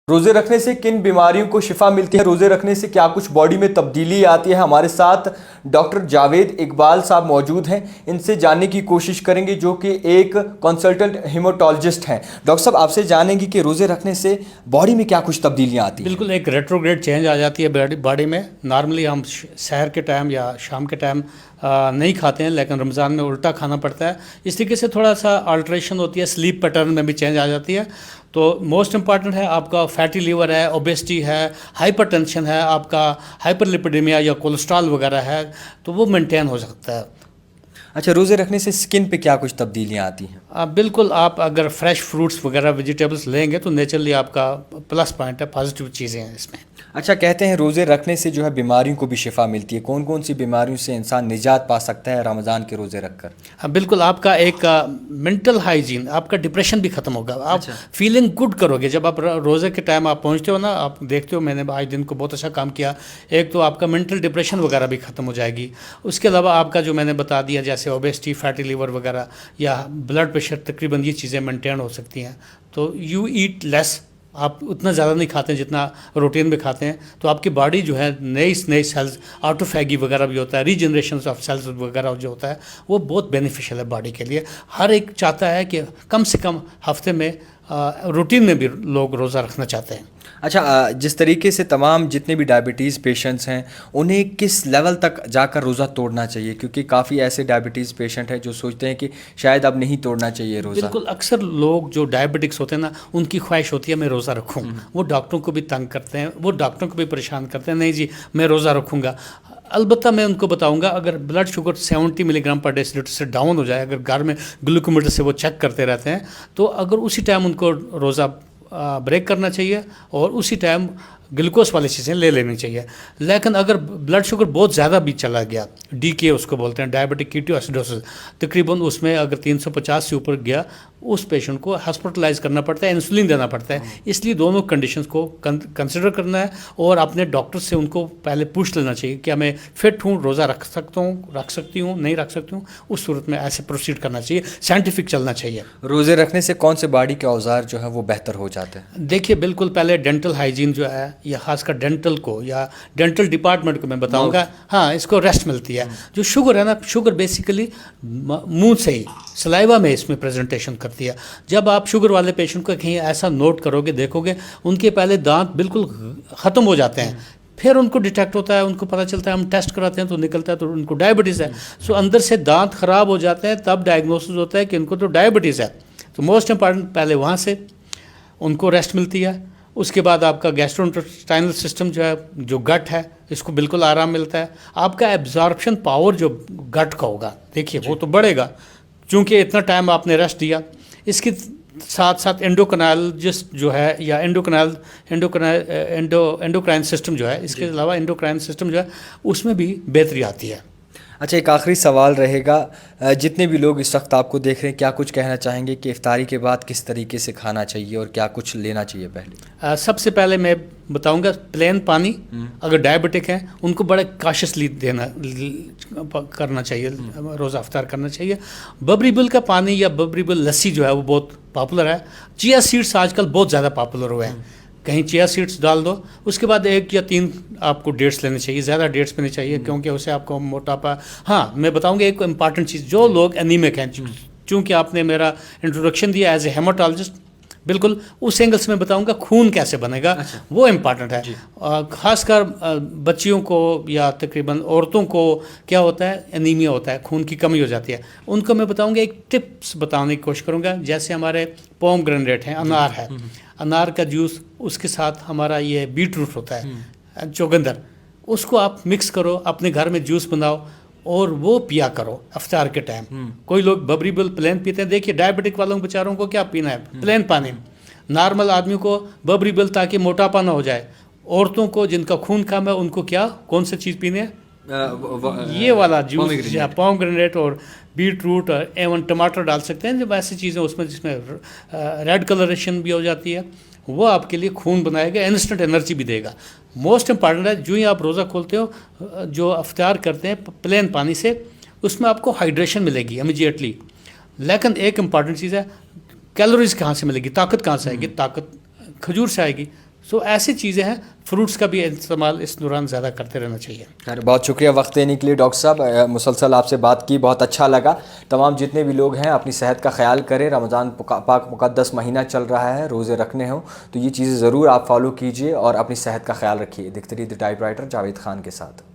रोज़े रखने से किन बीमारियों को शिफा मिलती है, रोज़े रखने से क्या कुछ बॉडी में तब्दीली आती है। हमारे साथ डॉक्टर जावेद इकबाल साहब मौजूद हैं, इनसे जानने की कोशिश करेंगे, जो कि एक कंसल्टेंट हेमाटोलॉजिस्ट हैं। डॉक्टर साहब, आपसे जानेंगे कि रोज़े रखने से बॉडी में क्या कुछ तब्दीलियाँ आती हैं। बिल्कुल एक रेट्रोग्रेड चेंज आ जाती है बॉडी में। नॉर्मली हम सहर के टाइम या शाम के टाइम नहीं खाते हैं, लेकिन रमज़ान में उल्टा खाना पड़ता है। इस तरीके से थोड़ा सा अल्ट्रेशन होती है, स्लीप पैटर्न में भी चेंज आ जाती है। तो मोस्ट इम्पॉर्टेंट है आपका फैटी लीवर है, ओबेसिटी है, हाइपरटेंशन है, आपका हाइपरलिपिडेमिया या कोलेस्ट्रॉल वगैरह है, तो वो मेंटेन हो सकता है। अच्छा, रोज़े रखने से स्किन पे क्या कुछ तब्दीलियाँ आती हैं। बिल्कुल, आप अगर फ्रेश फ्रूट्स वगैरह वेजिटेबल्स लेंगे तो नेचुरली आपका प्लस पॉइंट है, पॉजिटिव चीज़ें हैं इसमें। अच्छा, कहते हैं रोज़े रखने से जो है बीमारियों को भी शिफा मिलती है। कौन कौन सी बीमारियों से इंसान निजात पा सकता है रमज़ान के रोज़े रखकर। बिल्कुल, आपका एक मेंटल हाइजीन, आपका डिप्रेशन भी ख़त्म होगा। आप फीलिंग गुड करोगे जब आप रोज़े के टाइम आप पहुंचते हो ना, आप देखते हो मैंने आज दिन को बहुत अच्छा काम किया। एक तो आपका मेंटल डिप्रेशन वगैरह भी ख़त्म हो जाएगी। उसके अलावा आपका जो मैंने बता दिया, जैसे ओबेसिटी, फैटी लीवर वगैरह या ब्लड प्रेशर, तकरीबन ये चीज़ें मेंटेन हो सकती हैं। तो यू ईट लेस, आप उतना ज़्यादा नहीं खाते हैं जितना रूटीन में खाते हैं, तो आपकी बॉडी जो है नई सेल्स, ऑटोफैगी वगैरह भी होता है, रीजनरेशन ऑफ सेल्स वगैरह जो होता है वो बहुत बेनिफिशियल है बॉडी के लिए। हर एक चाहता है कि कम से कम हफ्ते में रूटीन में भी लोग रोज़ा रखना चाहते हैं। अच्छा, जिस तरीके से तमाम जितने भी डायबिटीज़ पेशेंट्स हैं, उन्हें किस लेवल तक जाकर रोज़ा तोड़ना चाहिए, क्योंकि काफ़ी ऐसे डायबिटीज़ पेशेंट हैं जो सोचते हैं कि शायद अब नहीं तोड़ना चाहिए रोज़ा। बिल्कुल, अक्सर लोग जो डायबिटिक्स होते हैं ना, उनकी ख्वाहिश होती है मैं रोज़ा रखूँ। वो डॉक्टरों को भी तंग करते हैं, वो डॉक्टरों को भी परेशान करते हैं, नहीं जी मैं रोज़ा रखूँगा। अलबत्ता मैं उनको बताऊंगा, अगर ब्लड शुगर 70 मिलीग्राम पर डेसीलीटर से डाउन हो जाए, अगर घर में ग्लूकोमीटर से वो चेक करते रहते हैं, तो अगर उसी टाइम उनको रोज़ा ब्रेक करना चाहिए और उसी टाइम ग्लूकोज वाली चीज़ें ले लेनी चाहिए। लेकिन अगर ब्लड शुगर बहुत ज़्यादा भी चला गया, डीके उसको बोलते हैं, डायबिटिक कीटोएसिडोसिस, तकरीबन उसमें अगर 350 से ऊपर गया, उस पेशेंट को हॉस्पिटलाइज करना पड़ता है, इंसुलिन देना पड़ता है। इसलिए दोनों कंडीशंस को कंसिडर करना है और अपने डॉक्टर से उनको पहले पूछ लेना चाहिए क्या मैं फिट हूँ, रोज़ा रख सकती हूँ, नहीं रख सकती हूँ। उस सूरत में ऐसे प्रोसीड करना चाहिए, साइंटिफिक चलना चाहिए। रोज़े रखने से कौन से बॉडी के औजार जो है वो बेहतर हो जाते हैं। देखिए, बिल्कुल पहले डेंटल हाइजीन जो है, या खासकर डेंटल को या डेंटल डिपार्टमेंट को मैं बताऊंगा, हाँ इसको रेस्ट मिलती है। जो शुगर है ना, शुगर बेसिकली मुंह से ही, सलाइवा में इसमें प्रेजेंटेशन करती है। जब आप शुगर वाले पेशेंट को कहीं ऐसा नोट करोगे, देखोगे उनके पहले दांत बिल्कुल ख़त्म हो जाते हैं, फिर उनको डिटेक्ट होता है, उनको पता चलता है, हम टेस्ट कराते हैं तो निकलता है तो उनको डायबिटीज़ है। सो अंदर से दांत ख़राब हो जाते हैं, तब डायग्नोसिस होता है कि इनको तो डायबिटीज़ है। तो मोस्ट इंपॉर्टेंट पहले वहाँ से उनको रेस्ट मिलती है। उसके बाद आपका गैस्ट्रोइंटेस्टाइनल सिस्टम जो है, जो गट है, इसको बिल्कुल आराम मिलता है। आपका एब्जॉर्प्शन पावर जो गट का होगा, देखिए वो तो बढ़ेगा क्योंकि इतना टाइम आपने रेस्ट दिया। इसके साथ साथ एंडोक्राइनोलॉजिस्ट जो है, या एंडोक्राइन सिस्टम जो है, इसके अलावा एंडोक्राइन सिस्टम जो है उसमें भी बेहतरी आती है। अच्छा, एक आखिरी सवाल रहेगा, जितने भी लोग इस वक्त आपको देख रहे हैं, क्या कुछ कहना चाहेंगे कि इफ्तारी के बाद किस तरीके से खाना चाहिए और क्या कुछ लेना चाहिए पहले। सबसे पहले मैं बताऊंगा प्लेन पानी, अगर डायबिटिक हैं उनको बड़े काशियसली करना चाहिए, रोज़ा इफ्तार करना चाहिए। बबरीबल का पानी या बबरीबल लस्सी जो है वो बहुत पॉपुलर है। चिया सीड्स आजकल बहुत ज़्यादा पॉपुलर हुए हैं, कहीं चिया सीड्स डाल दो। उसके बाद 1 या 3 आपको डेट्स लेने चाहिए, ज़्यादा डेट्स भी नहीं चाहिए क्योंकि उससे आपको मोटापा। हाँ, मैं बताऊंगा एक इम्पॉर्टेंट चीज़, जो लोग एनीमिक हैं, चूँकि आपने मेरा इंट्रोडक्शन दिया एज ए हेमाटोलॉजिस्ट, बिल्कुल उस एंगल से मैं बताऊंगा खून कैसे बनेगा। अच्छा। वो इम्पॉर्टेंट है। ख़ासकर बच्चियों को या तकरीबन औरतों को क्या होता है, एनीमिया होता है, खून की कमी हो जाती है। उनको मैं बताऊंगा, एक टिप्स बताने की कोशिश करूंगा। जैसे हमारे पोमग्रेनेट है, अनार है, अनार का जूस, उसके साथ हमारा ये बीट रूट होता है, चुकंदर, उसको आप मिक्स करो, अपने घर में जूस बनाओ और वो पिया करो इफ्तार के टाइम। कोई लोग बबरीबल प्लेन पीते हैं। देखिए डायबिटिक वालों बेचारों को क्या पीना है, प्लेन पानी। नॉर्मल आदमी को बबरीबल ताकि मोटापा ना हो जाए। औरतों को जिनका खून कम है उनको क्या, कौन सी चीज़ पीनी है, ये वाला जूस, पोमग्रेनेट और बीट रूट और एवन टमाटर डाल सकते हैं, जब ऐसी चीज़ें उसमें जिसमें रेड कलरेशन भी हो जाती है, वो आपके लिए खून बनाएगा, इंस्टेंट एनर्जी भी देगा। मोस्ट इंपॉर्टेंट है, जो ही आप रोज़ा खोलते हो, जो इफ्तार करते हैं प्लेन पानी से, उसमें आपको हाइड्रेशन मिलेगी इमीडिएटली। लेकिन एक इम्पॉर्टेंट चीज़ है, कैलोरीज कहाँ से मिलेगी, ताकत कहाँ से आएगी, ताकत खजूर से आएगी। सो ऐसी चीज़ें हैं, फ्रूट्स का भी इस्तेमाल इस दौरान ज़्यादा करते रहना चाहिए। खैर, बहुत शुक्रिया वक्त देने के लिए डॉक्टर साहब। मुसलसल आपसे बात की, बहुत अच्छा लगा। तमाम जितने भी लोग हैं अपनी सेहत का ख्याल करें। रमज़ान पाक मुक़द्दस महीना चल रहा है, रोज़े रखने हों तो ये चीज़ें ज़रूर आप फॉलो कीजिए और अपनी सेहत का ख्याल रखिए। देखते रहिए द टाइपराइटर जावेद खान के साथ।